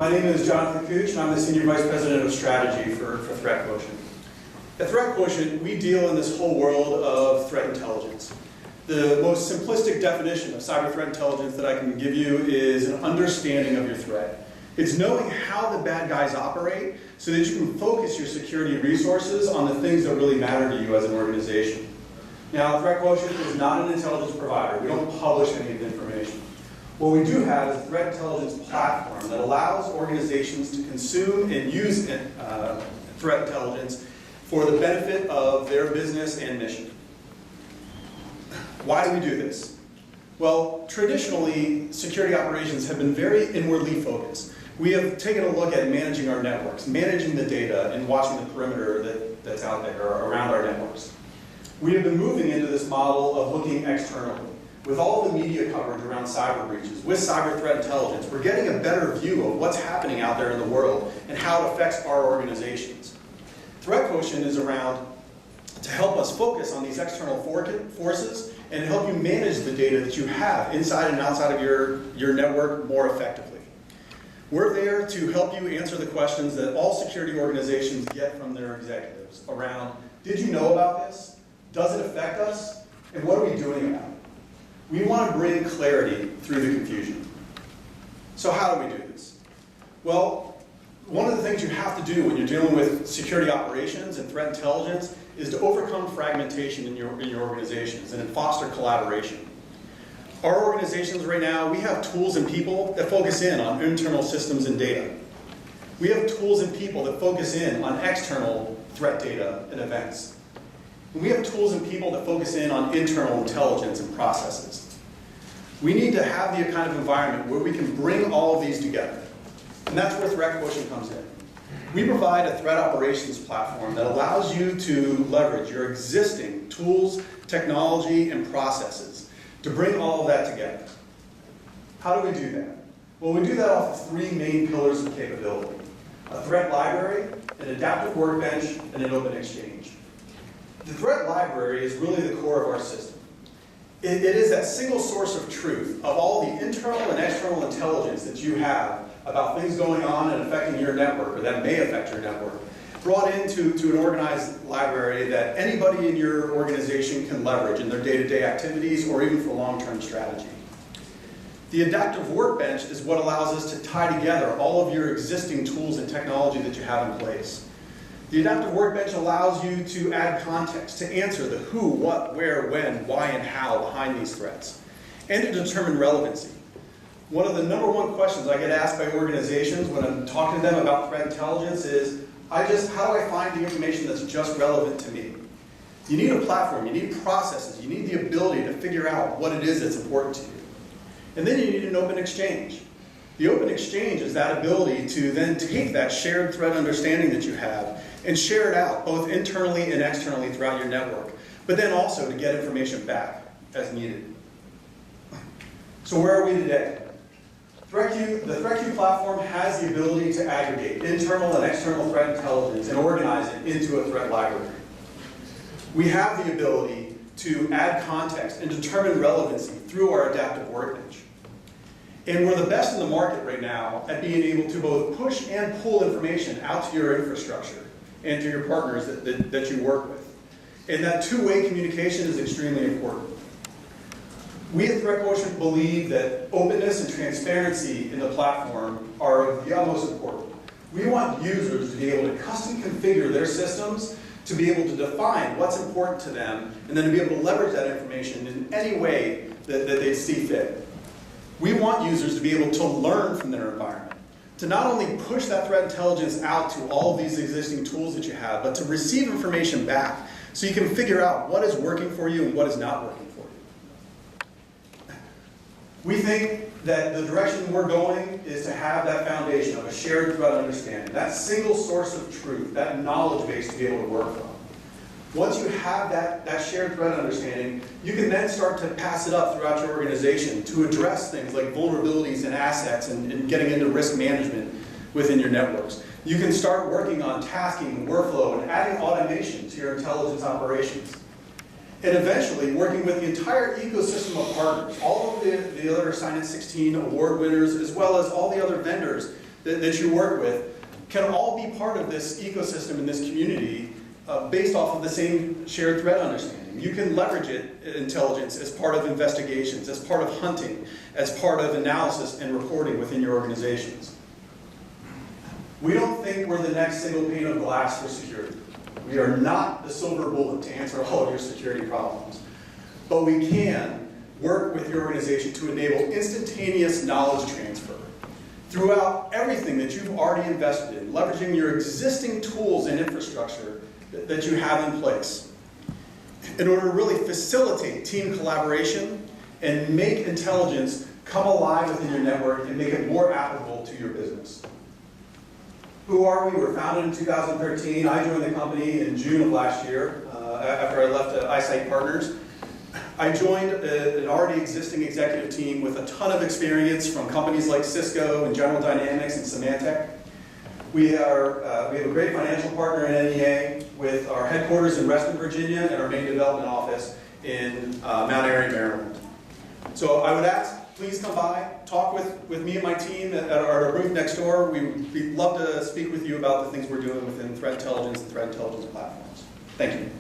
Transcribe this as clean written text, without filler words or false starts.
My name is Jonathan Cooch, and I'm the Senior Vice President of Strategy for ThreatQuotient. At ThreatQuotient, we deal in this whole world of threat intelligence. The most simplistic definition of cyber threat intelligence that I can give you is an understanding of your threat. It's knowing how the bad guys operate so that you can focus your security resources on the things that really matter to you as an organization. Now, ThreatQuotient is not an intelligence provider. We don't publish any of the information. What we do have is a threat intelligence platform that allows organizations to consume and use threat intelligence for the benefit of their business and mission. Why do we do this? Well, traditionally, security operations have been very inwardly focused. We have taken a look at managing our networks, managing the data, and watching the perimeter that's out there around our networks. We have been moving into this model of looking externally. With all the media coverage around cyber breaches, with cyber threat intelligence, we're getting a better view of what's happening out there in the world and how it affects our organizations. ThreatQuotient is around to help us focus on these external forces and help you manage the data that you have inside and outside of your network more effectively. We're there to help you answer the questions that all security organizations get from their executives around, did you know about this? Does it affect us? And what are we doing about it? We want to bring clarity through the confusion. So how do we do this? Well, one of the things you have to do when you're dealing with security operations and threat intelligence is to overcome fragmentation in your organizations and foster collaboration. Our organizations right now, we have tools and people that focus in on internal systems and data. We have tools and people that focus in on external threat data and events. And we have tools and people that focus in on internal intelligence and processes. We need to have the kind of environment where we can bring all of these together. And that's where ThreatQuotient comes in. We provide a threat operations platform that allows you to leverage your existing tools, technology, and processes to bring all of that together. How do we do that? Well, we do that off of three main pillars of capability: a threat library, an adaptive workbench, and an open exchange. The threat library is really the core of our system. It is that single source of truth of all the internal and external intelligence that you have about things going on and affecting your network, or that may affect your network, brought into an organized library that anybody in your organization can leverage in their day-to-day activities or even for long-term strategy. The adaptive workbench is what allows us to tie together all of your existing tools and technology that you have in place. The adaptive workbench allows you to add context, to answer the who, what, where, when, why, and how behind these threats, and to determine relevancy. One of the #1 questions I get asked by organizations when I'm talking to them about threat intelligence is, how do I find the information that's just relevant to me? You need a platform, you need processes, you need the ability to figure out what it is that's important to you. And then you need an open exchange. The open exchange is that ability to then take that shared threat understanding that you have and share it out, both internally and externally throughout your network, but then also to get information back as needed. So where are we today? The ThreatQ platform has the ability to aggregate internal and external threat intelligence and organize it into a threat library. We have the ability to add context and determine relevancy through our adaptive workbench. And we're the best in the market right now at being able to both push and pull information out to your infrastructure and to your partners that you work with. And that two-way communication is extremely important. We at ThreatQuotient believe that openness and transparency in the platform are of the utmost importance. We want users to be able to custom configure their systems, to be able to define what's important to them, and then to be able to leverage that information in any way that they see fit. We want users to be able to learn from their environment, to not only push that threat intelligence out to all of these existing tools that you have, but to receive information back so you can figure out what is working for you and what is not working for you. We think that the direction we're going is to have that foundation of a shared threat understanding, that single source of truth, that knowledge base to be able to work from. Once you have that shared threat understanding, you can then start to pass it up throughout your organization to address things like vulnerabilities and assets and getting into risk management within your networks. You can start working on tasking, workflow, and adding automation to your intelligence operations. And eventually working with the entire ecosystem of partners, all of the other SINET 16 award winners, as well as all the other vendors that you work with can all be part of this ecosystem and this community based off of the same shared threat understanding. You can leverage intelligence as part of investigations, as part of hunting, as part of analysis and reporting within your organizations. We don't think we're the next single pane of glass for security. We are not the silver bullet to answer all of your security problems. But we can work with your organization to enable instantaneous knowledge transfer throughout everything that you've already invested in, leveraging your existing tools and infrastructure that you have in place in order to really facilitate team collaboration and make intelligence come alive within your network and make it more applicable to your business. Who are we? We were founded in 2013. I joined the company in June of last year after I left iSight Partners. I joined an already existing executive team with a ton of experience from companies like Cisco and General Dynamics and Symantec. We have a great financial partner in NEA with our headquarters in Reston, Virginia, and our main development office in Mount Airy, Maryland. So I would ask, please come by, talk with me and my team at our booth next door. We'd love to speak with you about the things we're doing within threat intelligence and threat intelligence platforms. Thank you.